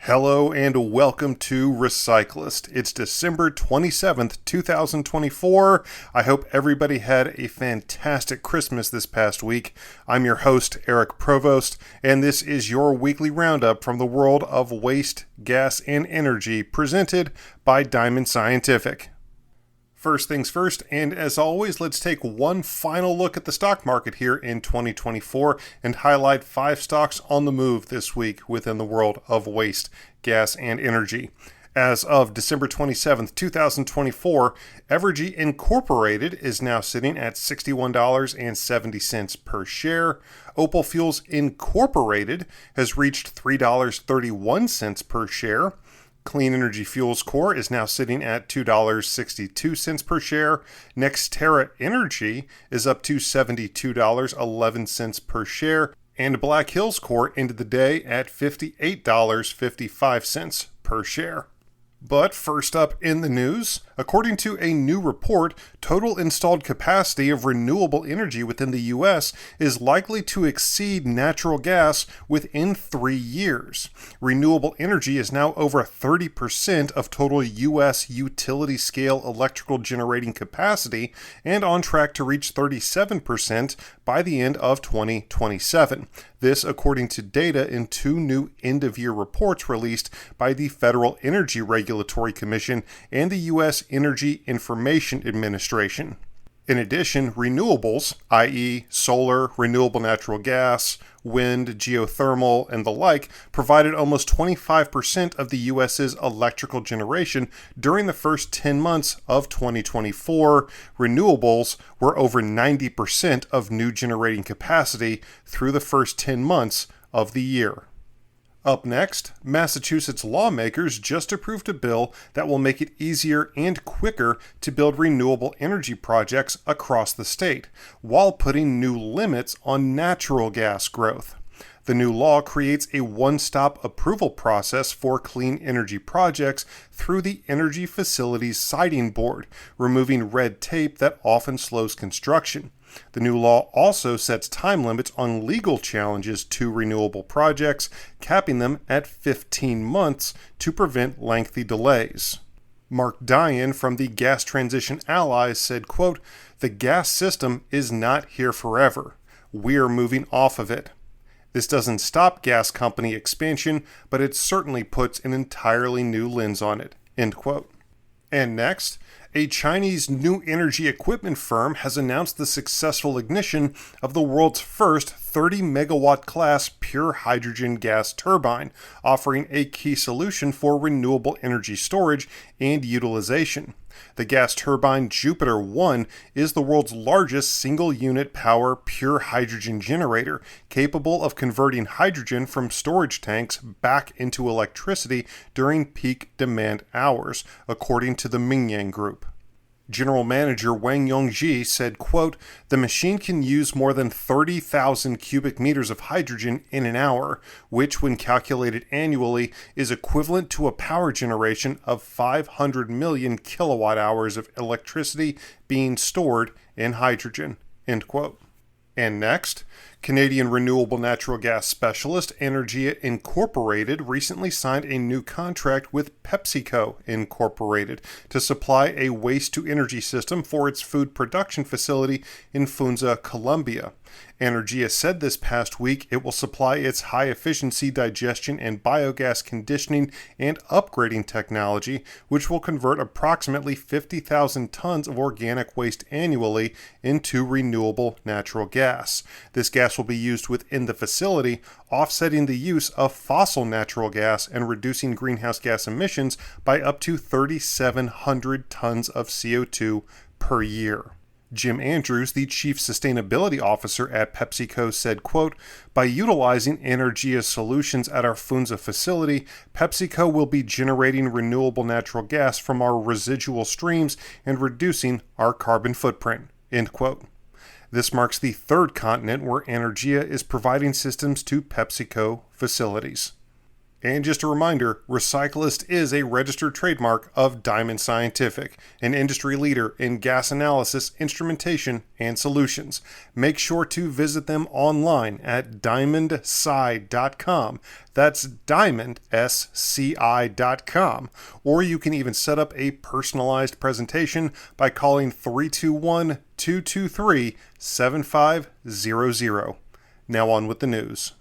Hello and welcome to Recyclist. It's December 27th, 2024. I hope everybody had a fantastic Christmas this past week. I'm your host, Eric Provost, and this is your weekly roundup from the world of waste, gas, and energy presented by Diamond Scientific. First things first, and as always, let's take one final look at the stock market here in 2024 and highlight 5 stocks on the move this week within the world of waste, gas, and energy. As of December 27th, 2024, Evergy Incorporated is now sitting at $61.70 per share. Opal Fuels Incorporated has reached $3.31 per share. Clean Energy Fuels Corp is now sitting at $2.62 per share. NextEra Energy is up to $72.11 per share. And Black Hills Corp ended the day at $58.55 per share. But first up in the news, according to a new report, total installed capacity of renewable energy within the U.S. is likely to exceed natural gas within 3 years. Renewable energy is now over 30% of total U.S. utility-scale electrical generating capacity and on track to reach 37% by the end of 2027. This according to data in 2 new end-of-year reports released by the Federal Energy Regulatory Commission and the U.S. Energy Information Administration. In addition, renewables, i.e. solar, renewable natural gas, wind, geothermal, and the like, provided almost 25% of the U.S.'s electrical generation during the first 10 months of 2024. Renewables were over 90% of new generating capacity through the first 10 months of the year. Up next, Massachusetts lawmakers just approved a bill that will make it easier and quicker to build renewable energy projects across the state, while putting new limits on natural gas growth. The new law creates a one-stop approval process for clean energy projects through the Energy Facilities Siting Board, removing red tape that often slows construction. The new law also sets time limits on legal challenges to renewable projects, capping them at 15 months to prevent lengthy delays. Mark Dian from the Gas Transition Allies said, quote, "The gas system is not here forever. We're moving off of it. This doesn't stop gas company expansion, but it certainly puts an entirely new lens on it." End quote. And next, a Chinese new energy equipment firm has announced the successful ignition of the world's first 30-megawatt class pure hydrogen gas turbine, offering a key solution for renewable energy storage and utilization. The gas turbine Jupiter 1 is the world's largest single-unit power pure hydrogen generator, capable of converting hydrogen from storage tanks back into electricity during peak demand hours, according to the Mingyang Group. General Manager Wang Yongji said, quote, "The machine can use more than 30,000 cubic meters of hydrogen in an hour, which when calculated annually is equivalent to a power generation of 500 million kilowatt hours of electricity being stored in hydrogen." End quote. And next, Canadian renewable natural gas specialist Energia Incorporated recently signed a new contract with PepsiCo Incorporated to supply a waste-to-energy system for its food production facility in Funza, Colombia. Energia said this past week it will supply its high-efficiency digestion and biogas conditioning and upgrading technology, which will convert approximately 50,000 tons of organic waste annually into renewable natural gas. This gas will be used within the facility, offsetting the use of fossil natural gas and reducing greenhouse gas emissions by up to 3,700 tons of CO2 per year. Jim Andrews, the Chief Sustainability Officer at PepsiCo, said, quote, "By utilizing Energia's solutions at our Funza facility, PepsiCo will be generating renewable natural gas from our residual streams and reducing our carbon footprint." End quote. This marks the third continent where Energia is providing systems to PepsiCo facilities. And just a reminder, Recyclist is a registered trademark of Diamond Scientific, an industry leader in gas analysis, instrumentation, and solutions. Make sure to visit them online at diamondsci.com. That's diamondsci.com. Or you can even set up a personalized presentation by calling 321-223-7500. Now on with the news.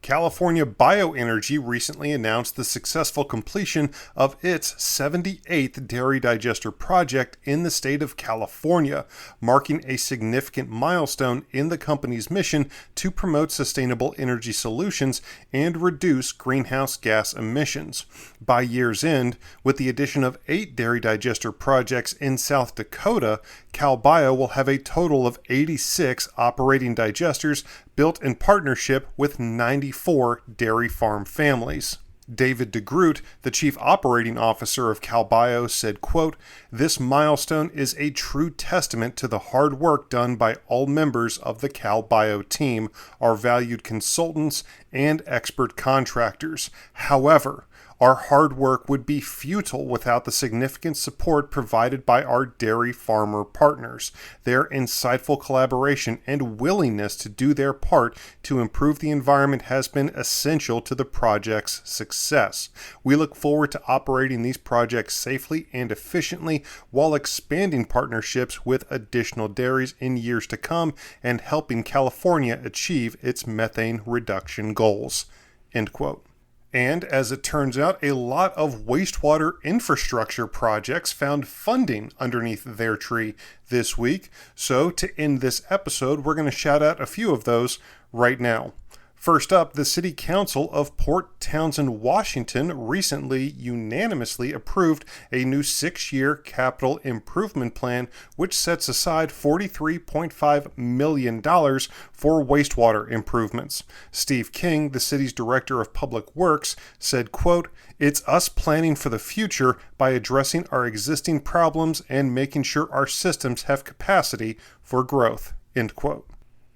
California Bioenergy recently announced the successful completion of its 78th dairy digester project in the state of California, marking a significant milestone in the company's mission to promote sustainable energy solutions and reduce greenhouse gas emissions. By year's end, with the addition of 8 dairy digester projects in South Dakota, CalBio will have a total of 86 operating digesters built in partnership with 94 dairy farm families. David DeGroot, the chief operating officer of CalBio, said, quote, "This milestone is a true testament to the hard work done by all members of the CalBio team, our valued consultants, and expert contractors. However, our hard work would be futile without the significant support provided by our dairy farmer partners. Their insightful collaboration and willingness to do their part to improve the environment has been essential to the project's success. We look forward to operating these projects safely and efficiently while expanding partnerships with additional dairies in years to come and helping California achieve its methane reduction goals." End quote. And as it turns out, a lot of wastewater infrastructure projects found funding underneath their tree this week. So to end this episode, we're going to shout out a few of those right now. First up, the City Council of Port Townsend, Washington recently unanimously approved a new 6-year capital improvement plan, which sets aside $43.5 million for wastewater improvements. Steve King, the city's director of public works, said, quote, "It's us planning for the future by addressing our existing problems and making sure our systems have capacity for growth." End quote.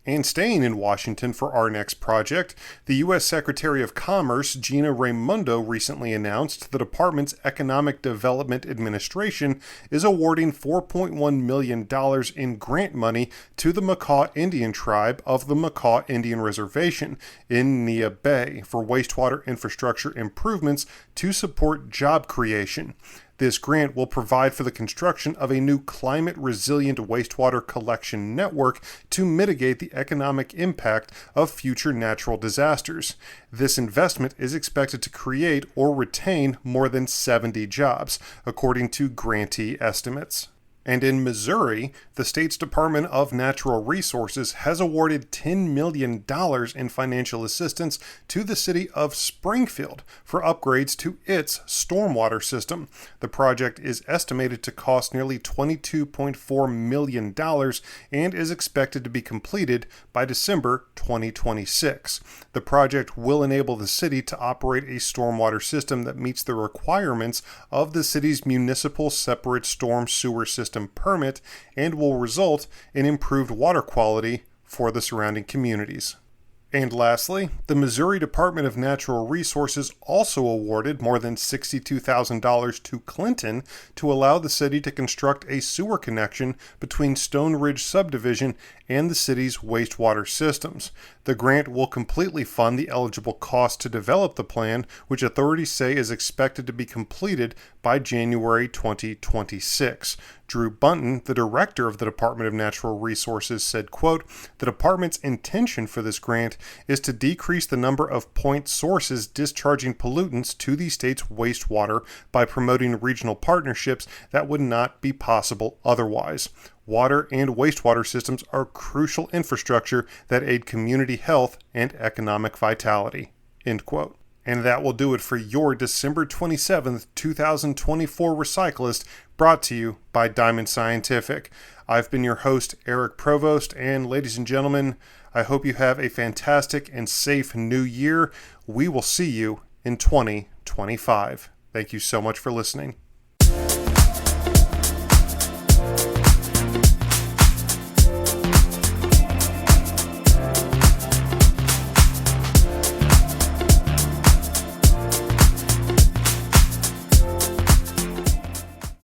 And staying in Washington for our next project, the U.S. Secretary of Commerce, Gina Raimondo, recently announced the department's Economic Development Administration is awarding $4.1 million in grant money to the Makah Indian Tribe of the Makah Indian Reservation in Nia Bay for wastewater infrastructure improvements to support job creation. This grant will provide for the construction of a new climate-resilient wastewater collection network to mitigate the economic impact of future natural disasters. This investment is expected to create or retain more than 70 jobs, according to grantee estimates. And in Missouri, the state's Department of Natural Resources has awarded $10 million in financial assistance to the city of Springfield for upgrades to its stormwater system. The project is estimated to cost nearly $22.4 million and is expected to be completed by December 2026. The project will enable the city to operate a stormwater system that meets the requirements of the city's municipal separate storm sewer system permit and will result in improved water quality for the surrounding communities. And lastly, the Missouri Department of Natural Resources also awarded more than $62,000 to Clinton to allow the city to construct a sewer connection between Stone Ridge Subdivision and the city's wastewater systems. The grant will completely fund the eligible cost to develop the plan, which authorities say is expected to be completed by January 2026. Drew Bunton, the director of the Department of Natural Resources, said, quote, "The department's intention for this grant is to decrease the number of point sources discharging pollutants to the state's wastewater by promoting regional partnerships that would not be possible otherwise. Water and wastewater systems are crucial infrastructure that aid community health and economic vitality." End quote. And that will do it for your December 27th, 2024 Recyclist, brought to you by Diamond Scientific. I've been your host, Eric Provost, and ladies and gentlemen, I hope you have a fantastic and safe new year. We will see you in 2025. Thank you so much for listening.